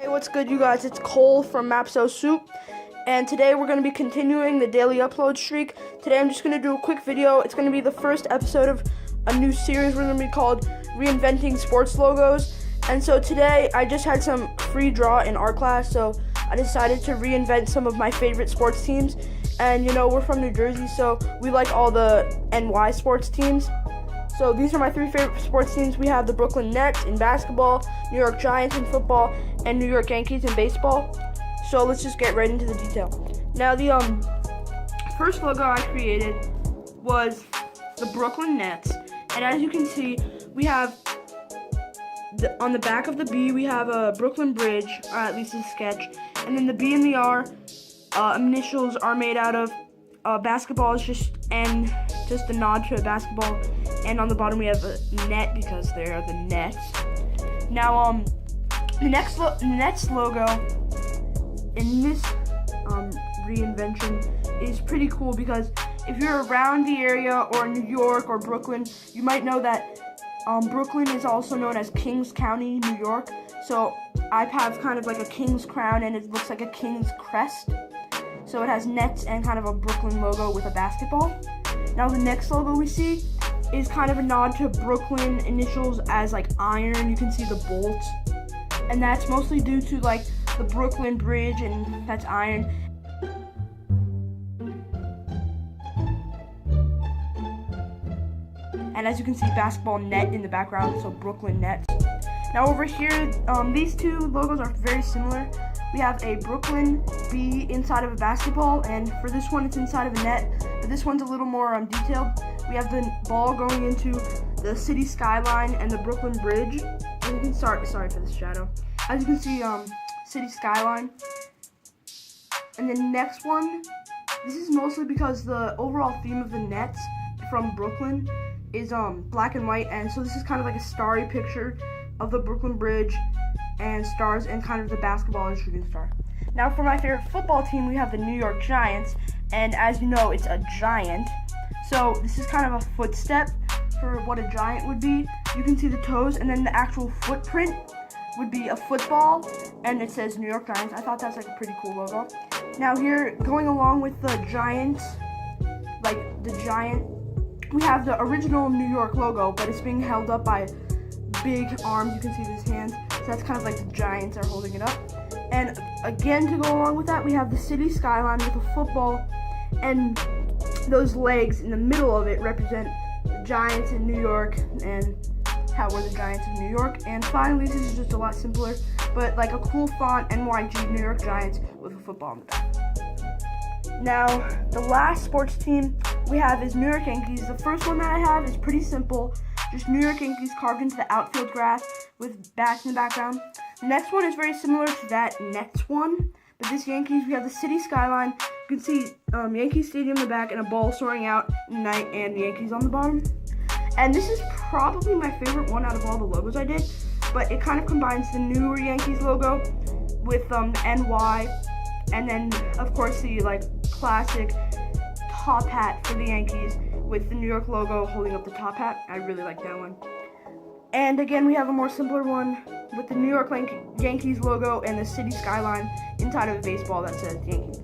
Hey, what's good, you guys? It's Cole from Mapso Soup, and today we're going to be continuing the daily upload streak. Today I'm just going to do a quick video. It's going to be the first episode of a new series we're going to be called Reinventing Sports Logos. And so today I just had some free draw in art class, so I decided to reinvent some of my favorite sports teams. And we're from New Jersey, so we like all the NY sports teams. So these are my three favorite sports teams. We have the Brooklyn Nets in basketball, New York Giants in football, and New York Yankees in baseball. So let's just get right into the detail. Now the first logo I created was the Brooklyn Nets, and as you can see, we have on the back of the B we have a Brooklyn Bridge, or at least a sketch, and then the B and the R initials are made out of basketball is just a nod to basketball. And on the bottom we have a net because they are the Nets. Now, the Nets logo in this reinvention is pretty cool because if you're around the area or New York or Brooklyn, you might know that Brooklyn is also known as Kings County, New York. So I have kind of like a king's crown and it looks like a king's crest. So it has nets and kind of a Brooklyn logo with a basketball. Now the next logo we see is kind of a nod to Brooklyn initials as like iron. You can see the bolt, and that's mostly due to like the Brooklyn Bridge, and that's iron. And as you can see, basketball net in the background, so Brooklyn Nets. Now over here, these two logos are very similar. We have a Brooklyn B inside of a basketball, and for this one it's inside of a net, but this one's a little more detailed. We have the ball going into the city skyline and the Brooklyn Bridge. And you can sorry for the shadow. As you can see, city skyline. And the next one, this is mostly because the overall theme of the Nets from Brooklyn is black and white, and so this is kind of like a starry picture of the Brooklyn Bridge and stars and kind of the basketball is shooting star. Now for my favorite football team, we have the New York Giants, and as you know, it's a giant. So this is kind of a footstep for what a giant would be. You can see the toes, and then the actual footprint would be a football, and it says New York Giants. I thought that's like a pretty cool logo. Now here, going along with the giant, we have the original New York logo, but it's being held up by big arms. You can see these hands. So that's kind of like the Giants are holding it up. And again, to go along with that, we have the city skyline with a football, and those legs in the middle of it represent the Giants in New York and how we're the Giants of New York. And finally, this is just a lot simpler, but like a cool font, NYG, New York Giants, with a football on the back. Now, the last sports team we have is New York Yankees. The first one that I have is pretty simple, just New York Yankees carved into the outfield grass with bats in the background. The next one is very similar to that Nets one, but this Yankees, we have the city skyline. You can see Yankee Stadium in the back and a ball soaring out in the night and the Yankees on the bottom. And this is probably my favorite one out of all the logos I did, but it kind of combines the newer Yankees logo with NY, and then of course the classic top hat for the Yankees with the New York logo holding up the top hat. I really like that one. And again, we have a more simpler one with the New York Yankees logo and the city skyline inside of a baseball that says Yankees.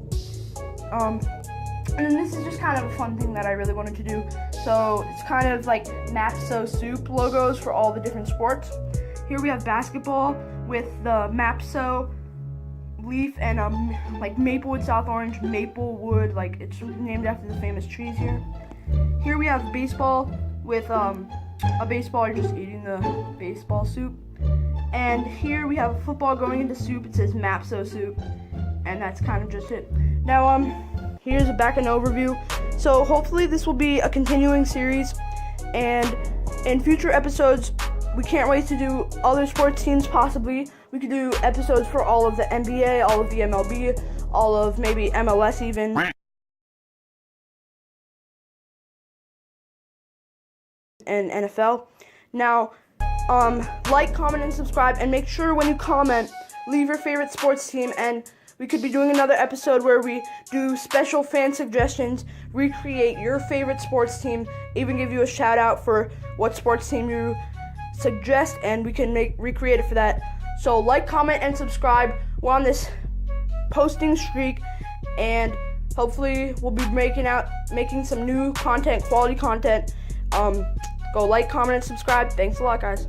And this is just kind of a fun thing that I really wanted to do. So it's kind of like Mapso Soup logos for all the different sports. Here we have basketball with the Mapso leaf and Maplewood, South Orange, Maplewood, it's named after the famous trees here. Here we have baseball with a baseballer just eating the baseball soup. And here we have football going into soup. It says Mapso Soup, and that's kind of just it. Now, here's a back and overview. So hopefully this will be a continuing series, and in future episodes, we can't wait to do other sports teams possibly. We could do episodes for all of the NBA, all of the MLB, all of maybe MLS even. And NFL. Now, like, comment, and subscribe, and make sure when you comment, leave your favorite sports team, and we could be doing another episode where we do special fan suggestions, recreate your favorite sports team, even give you a shout out for what sports team you suggest, and we can recreate it for that. So like, comment, and subscribe. We're on this posting streak, and hopefully we'll be making some new content, quality content. Go like, comment, and subscribe. Thanks a lot, guys.